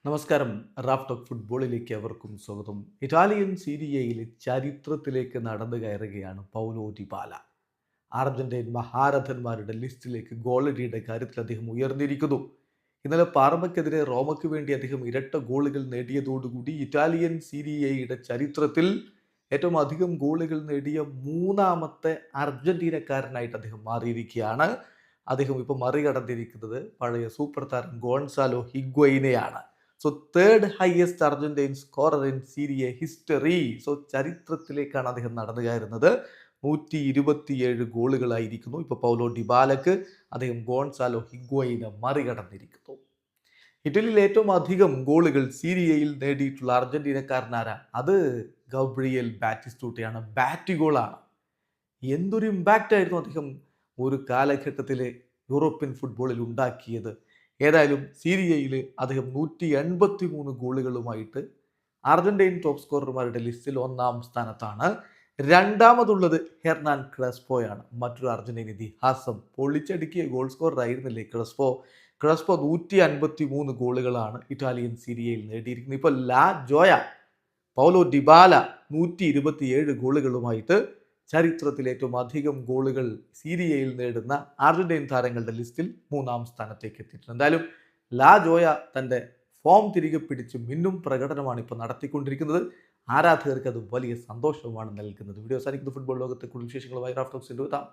നമസ്കാരം. Raf talk ഫുട്ബോളിലേക്ക് അവർക്കും സ്വാഗതം. ഇറ്റാലിയൻ സീരിയയിൽ ചരിത്രത്തിലേക്ക് നടന്നു കയറുകയാണ് പൗലോ ഡിബാല. അർജന്റീൻ മഹാരഥന്മാരുടെ ലിസ്റ്റിലേക്ക് ഗോളടിയുടെ കാര്യത്തിൽ അദ്ദേഹം ഉയർന്നിരിക്കുന്നു. ഇന്നലെ പാർമയ്ക്കെതിരെ റോമയ്ക്ക് വേണ്ടി അദ്ദേഹം ഇരട്ട ഗോളുകൾ നേടിയതോടുകൂടി ഇറ്റാലിയൻ സീരിയയുടെ ചരിത്രത്തിൽ ഏറ്റവും അധികം ഗോളുകൾ നേടിയ മൂന്നാമത്തെ അർജന്റീനക്കാരനായിട്ട് അദ്ദേഹം മാറിയിരിക്കുകയാണ്. അദ്ദേഹം ഇപ്പോൾ മറികടന്നിരിക്കുന്നത് പഴയ സൂപ്പർ താരം ഗോൺസാലോ ഹിഗ്വയിനെയാണ്. So third highest Argentine scorer in Serie A history. So ചരിത്രത്തിലേക്കാണ് അദ്ദേഹം നടന്നു കയറുന്നത്. 127 ഗോളുകളായിരിക്കുന്നു ഇപ്പോൾ പൗലോ ഡിബാലക്ക്. അദ്ദേഹം ഗോൺസാലോ ഹിഗ്വയിനെ മറികടന്നിരിക്കുന്നു. ഇറ്റലിയിൽ ഏറ്റവും അധികം ഗോളുകൾ സീരിയയിൽ നേടിയിട്ടുള്ള അർജന്റീനക്കാരനാരാ? അത് ഗബ്രിയേൽ ബാറ്റിസ്റ്റൂട്ടയാണ്. ബാറ്റ് ഗോളാണ്. എന്തൊരു ഇമ്പാക്റ്റ് ആയിരുന്നു അദ്ദേഹം ഒരു കാലഘട്ടത്തിൽ യൂറോപ്യൻ ഫുട്ബോളിൽ ഉണ്ടാക്കിയത്. ഏതായാലും സീരിയയിൽ അദ്ദേഹം 183 ഗോളുകളുമായിട്ട് അർജന്റീൻ ടോപ്പ് സ്കോറർമാരുടെ ലിസ്റ്റിൽ ഒന്നാം സ്ഥാനത്താണ്. രണ്ടാമതുള്ളത് ഹെർനാൻ ക്രെസ്പോയാണ്. മറ്റൊരു അർജന്റീൻ ഇതിഹാസം. പൊളിച്ചടുക്കിയ ഗോൾ സ്കോറർ ആയിരുന്നില്ലേ ക്രെസ്പോ. 153 ഗോളുകളാണ് ഇറ്റാലിയൻ സീരിയയിൽ നേടിയിരിക്കുന്നത്. ഇപ്പോൾ ലാ ജോയ പൗലോ ഡിബാല 127 ഗോളുകളുമായിട്ട് ചരിത്രത്തിൽ ഏറ്റവും അധികം ഗോളുകൾ സീരിയയിൽ നേടുന്ന അർജന്റീൻ താരങ്ങളുടെ ലിസ്റ്റിൽ മൂന്നാം സ്ഥാനത്തേക്ക് എത്തിയിട്ടുണ്ട്. എന്തായാലും ലാ ജോയ തൻ്റെ ഫോം തിരികെ പിടിച്ച് മിന്നും പ്രകടനമാണ് ഇപ്പോൾ നടത്തിക്കൊണ്ടിരിക്കുന്നത്. ആരാധകർക്ക് അത് വലിയ സന്തോഷമാണ് നൽകുന്നത്. വീഡിയോ അവസാനിക്കുന്ന ഫുട്ബോൾ ലോകത്തെ കൂടുതൽ വിശേഷങ്ങളുമായി റാഫ് ടോക്സിൽ എത്താം.